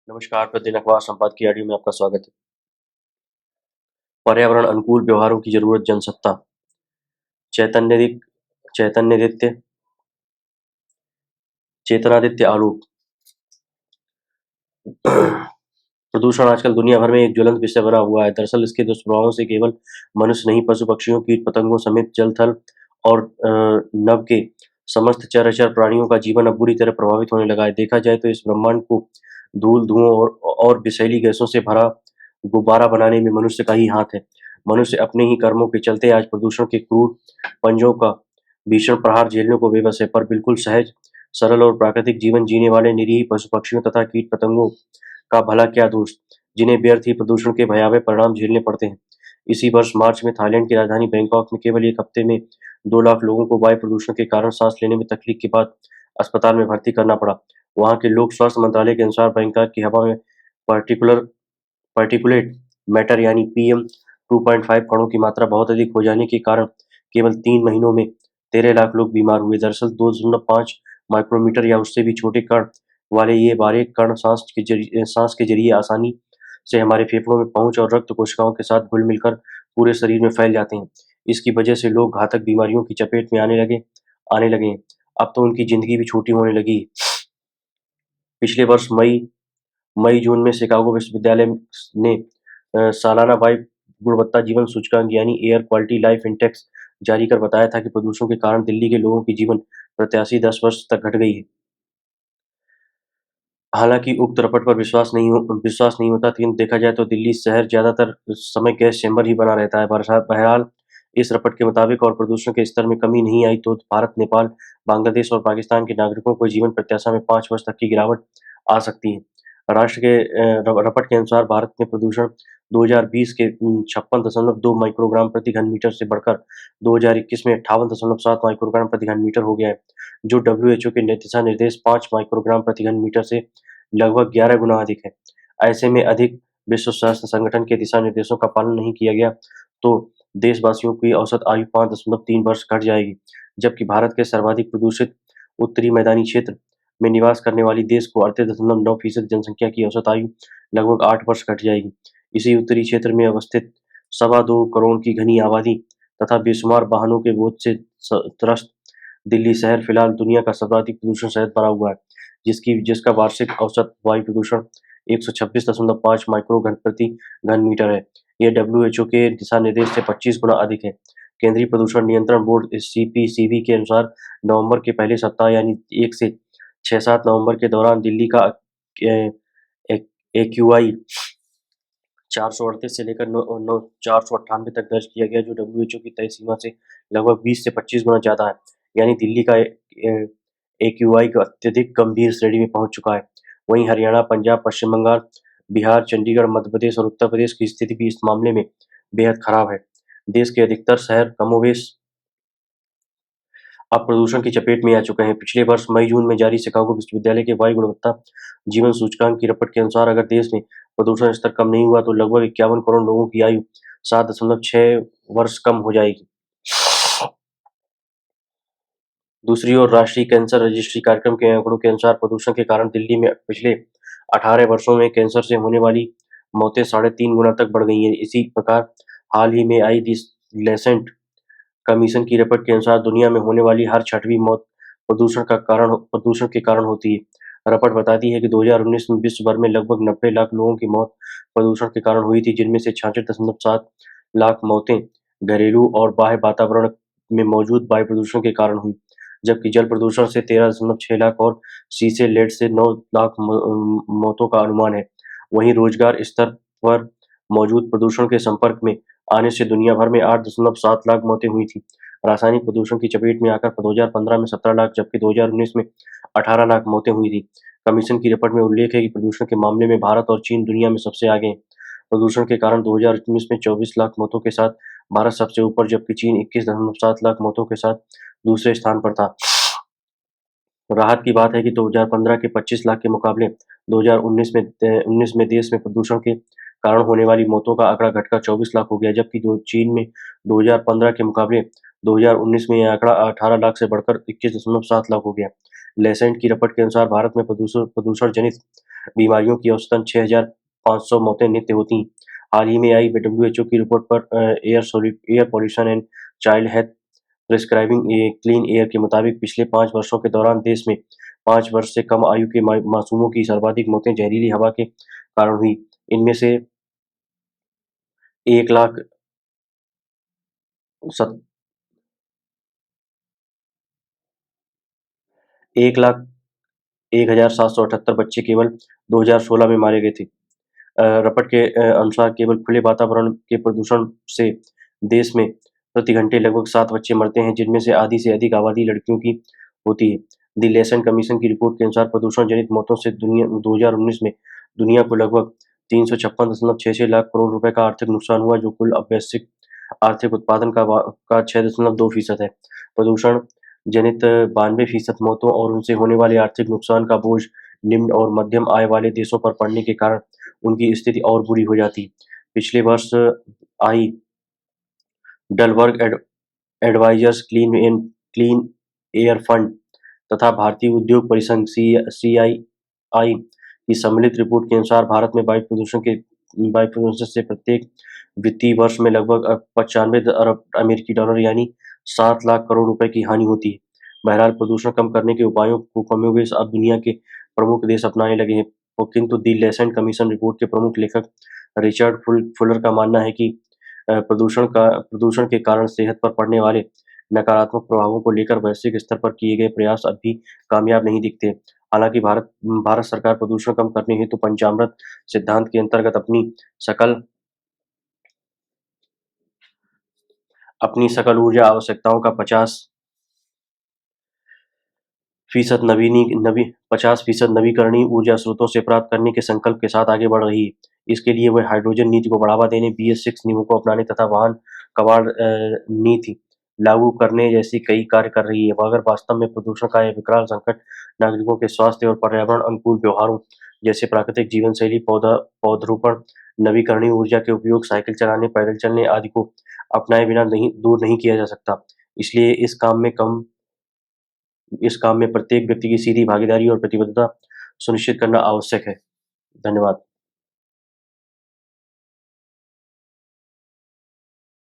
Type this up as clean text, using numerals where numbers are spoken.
नमस्कार, प्रतिदिन अखबार संपादकीय ऑडियो में आपका स्वागत है। पर्यावरण अनुकूल व्यवहारों की जरूरत जनसत्ता, चैतन्यदित्य चेतनादित्य आलोक। प्रदूषण आजकल दुनिया भर में एक ज्वलंत विषय बना हुआ है। दरअसल इसके दुष्प्रभावों से केवल मनुष्य नहीं, पशु पक्षियों, कीट पतंगों समेत जल, थल और नभ के समस्त चराचर प्राणियों का जीवन अब बुरी तरह प्रभावित होने लगा है। देखा जाए तो इस ब्रह्मांड को धूल, धुओं और विषैली गैसों से भरा गुब्बारा बनाने में मनुष्य का ही हाथ है। मनुष्य अपने ही कर्मों के चलते आज प्रदूषण के क्रूर पंजों का भीषण प्रहार झेलने को बेबस है, पर बिल्कुल सहज, सरल और प्राकृतिक जीवन जीने वाले निरीह पशु पक्षियों तथा कीट पतंगों का भला क्या दोष, जिन्हें व्यर्थ ही प्रदूषण के भयावह परिणाम झेलने पड़ते हैं। इसी वर्ष मार्च में थाईलैंड की राजधानी बैंकॉक में केवल एक हफ्ते में 2 लाख लोगों को वायु प्रदूषण के कारण सांस लेने में तकलीफ के बाद अस्पताल में भर्ती करना पड़ा। वहां के लोक स्वास्थ्य मंत्रालय के अनुसार बैंकॉक की हवा में पार्टिकुलर पार्टिकुलेट मैटर यानी पीएम 2.5 कणों की मात्रा बहुत अधिक हो जाने के कारण केवल 3 महीनों में 13 लाख लोग बीमार हुए। दरअसल 2.5 माइक्रोमीटर या उससे भी छोटे कण वाले ये बारीक कण सांस के जरिए आसानी से हमारे फेफड़ों में पहुंच और रक्त कोशिकाओं के साथ घुल मिलकर पूरे शरीर में फैल जाते हैं। इसकी वजह से लोग घातक बीमारियों की चपेट में आने लगे हैं। अब तो उनकी जिंदगी भी छोटी होने लगी है। पिछले वर्ष मई जून में शिकागो विश्वविद्यालय ने सालाना वायु गुणवत्ता जीवन सूचकांक यानी एयर क्वालिटी लाइफ इंडेक्स जारी कर बताया था कि प्रदूषण के कारण दिल्ली के लोगों की जीवन प्रत्याशी 10 वर्ष तक घट गई है। हालांकि उक्त रिपोर्ट पर विश्वास नहीं होता, लेकिन देखा जाए तो दिल्ली शहर ज्यादातर समय गैस चैम्बर ही बना रहता है। बहरहाल इस रिपोर्ट के मुताबिक और प्रदूषण के स्तर में कमी नहीं आई तो भारत, नेपाल, बांग्लादेश और पाकिस्तान के नागरिकों को जीवन प्रत्याशा में 5 वर्ष तक की गिरावट आ सकती है। राष्ट्र के रिपोर्ट के अनुसार भारत में प्रदूषण 2020 के 56.2 माइक्रोग्राम प्रति घन मीटर से बढ़कर 2021 में 58.7 माइक्रोग्राम प्रति घन मीटर हो गया है, जो डब्ल्यूएचओ के दिशा निर्देश 5 माइक्रोग्राम प्रति घन मीटर से लगभग 11 गुना अधिक है। ऐसे में अधिक विश्व स्वास्थ्य संगठन के दिशा निर्देशों का पालन नहीं किया गया तो देशवासियों की औसत आयु 5.3 वर्ष घट जाएगी, जबकि भारत के सर्वाधिक प्रदूषित उत्तरी मैदानी क्षेत्र में निवास करने वाली देश को 38.9% जनसंख्या की औसत आयु लगभग 8 वर्ष घट जाएगी। इसी उत्तरी क्षेत्र में अवस्थित 2.25 करोड़ की घनी आबादी तथा बेशुमार वाहनों के बोझ से त्रस्त दिल्ली शहर फिलहाल दुनिया का सर्वाधिक प्रदूषण शहर बना हुआ है, जिसका वार्षिक औसत वायु प्रदूषण 126.5 माइक्रो घन प्रति घन मीटर है। यह डब्ल्यूएचओ के दिशा निर्देश से 25 गुना अधिक है। केंद्रीय प्रदूषण नियंत्रण बोर्ड सीपीसीबी के अनुसार नवंबर के पहले सप्ताह यानी 1 से 6-7 नवंबर के दौरान दिल्ली का एक्यूआई 438 से लेकर 498 तक दर्ज किया गया, जो डब्ल्यूएचओ की तय सीमा से लगभग 20 से 25 गुना ज्यादा है। यानी दिल्ली का एक्यूआई अत्यधिक गंभीर श्रेणी में पहुंच चुका है। वहीं हरियाणा, पंजाब, पश्चिम बंगाल, बिहार, चंडीगढ़, मध्य प्रदेश और उत्तर प्रदेश की स्थिति भी इस मामले में बेहद खराब है। देश के अधिकतर शहर कमोबेश अब प्रदूषण की चपेट में आ चुके हैं। पिछले वर्ष मई जून में जारी शिकागो विश्वविद्यालय के वायु गुणवत्ता जीवन सूचकांक की रिपोर्ट के अनुसार अगर देश में प्रदूषण स्तर कम नहीं हुआ तो लगभग 51 करोड़ लोगों की आयु 7.6 वर्ष कम हो जाएगी। दूसरी ओर राष्ट्रीय कैंसर रजिस्ट्री कार्यक्रम के आंकड़ों के अनुसार प्रदूषण के कारण दिल्ली में पिछले 18 वर्षों में कैंसर से होने वाली मौतें 3.5 गुना तक बढ़ गई हैं। इसी प्रकार हाल ही में आई दिस लेसेंट कमीशन की रिपोर्ट के अनुसार दुनिया में होने वाली हर 6वीं मौत प्रदूषण के कारण होती है। रिपोर्ट बताती है कि 2019 में विश्व भर में लगभग 90 लाख लोगों की मौत प्रदूषण के कारण हुई थी, जिनमें से 66.7 लाख मौतें घरेलू और बाह्य वातावरण में मौजूद वायु प्रदूषण के कारण हुई, जबकि जल प्रदूषण से 13.6 लाख और सीसे लेड से 9 लाख मौतों का अनुमान है। वहीं रोजगार स्तर पर मौजूद प्रदूषण के संपर्क में आने से दुनिया भर में 8.7 लाख मौतें हुई थी। रासायनिक प्रदूषण की चपेट में आकर 2015 में 17 लाख जबकि 2019 में 18 लाख मौतें हुई थी। कमीशन की रिपोर्ट में उल्लेख है कि प्रदूषण के मामले में भारत और चीन दुनिया में सबसे आगे हैं। प्रदूषण के कारण 2019 में 24 लाख मौतों के साथ भारत सबसे ऊपर, जबकि चीन 21.7 लाख मौतों के साथ दूसरे स्थान पर था। राहत की बात है कि 2015 के 25 लाख के मुकाबले 2019 में देश में प्रदूषण के कारण होने वाली मौतों का आंकड़ा घटकर 24 लाख हो गया, जबकि चीन में 2015 के मुकाबले 2019 में यह आंकड़ा 18 लाख से बढ़कर 21.7 लाख हो गया। लेसेंट की रिपोर्ट के अनुसार भारत में प्रदूषण जनित बीमारियों की औसतन 6,500 मौतें नित्य होती। हाल ही में आई डब्ल्यूएचओ की रिपोर्ट पर air pollution and child health prescribing a clean air के मुताबिक पिछले 5 वर्षों के दौरान देश में 5 वर्ष से कम आयु के मासूमों की सर्वाधिक मौतें जहरीली हवा के कारण हुई। इनमें से 1 लाख सत 1 लाख 1,778 बच्चे केवल 2016 में मारे गए थे। रिपोर्ट के अनुसार केवल खुले वातावरण के प्रदूषण से देश में प्रति घंटे लगभग 7 बच्चे मरते हैं, जिनमें से आधी से अधिक आबादी लड़कियों की होती है। द लेसेंट कमीशन की रिपोर्ट के अनुसार प्रदूषण जनित मौतों से 2019 में दुनिया को लगभग 356.66 लाख करोड़ रुपए का आर्थिक नुकसान हुआ, जो कुल वैश्विक आर्थिक उत्पादन का 6.2% है। प्रदूषण जनित 92% मौतों और उनसे होने वाले आर्थिक नुकसान का बोझ निम्न और मध्यम आय वाले देशों पर पड़ने के कारण उनकी स्थिति और बुरी हो जाती। पिछले वर्ष आई डलबर्ग एडवाइजर्स क्लीन एयर फंड तथा भारतीय उद्योग परिसंघ सीआईआई की सम्मिलित रिपोर्ट के अनुसार भारत में वायु प्रदूषण से प्रत्येक वित्तीय वर्ष में लगभग 95 अरब अमेरिकी डॉलर यानी 7 लाख करोड़ रुपए की हानि होती है। बहरहाल, प्रदूषण कम करने के उपायों को कमोबेश अब दुनिया के प्रमुख देश अपनाने लगे हैं, किंतु दी लेसेंट कमीशन रिपोर्ट के प्रमुख लेखक रिचर्ड फुलर का मानना है कि प्रदूषण के कारण सेहत पर पड़ने वाले नकारात्मक प्रभावों को लेकर वैश्विक स्तर पर किए गए प्रयास अब भी कामयाब नहीं दिखते। हालांकि भारत सरकार प्रदूषण कम करने हेतु पंचामृत सिद्धांत के अंतर्गत सकल अपनी सकल ऊर्जा आवश्यकताओं का 50% नवीकरणीय ऊर्जा स्रोतों से प्राप्त करने के संकल्प के साथ आगे बढ़ रही है। इसके लिए वह हाइड्रोजन नीति को बढ़ावा देने, BS6 नियमों को अपनाने तथा वाहन कबाड़ नीति लागू करने जैसे कई कार्य कर रही है। अगर वास्तव में प्रदूषण का यह विकराल संकट नागरिकों के स्वास्थ्य और पर्यावरण अनुकूल व्यवहारों जैसे प्राकृतिक जीवन शैली, पौधरोपण, नवीकरणीय ऊर्जा के उपयोग, साइकिल चलाने, पैदल चलने आदि को अपनाए बिना दूर नहीं किया जा सकता। इसलिए इस काम में प्रत्येक व्यक्ति की सीधी भागीदारी और प्रतिबद्धता सुनिश्चित करना आवश्यक है। धन्यवाद।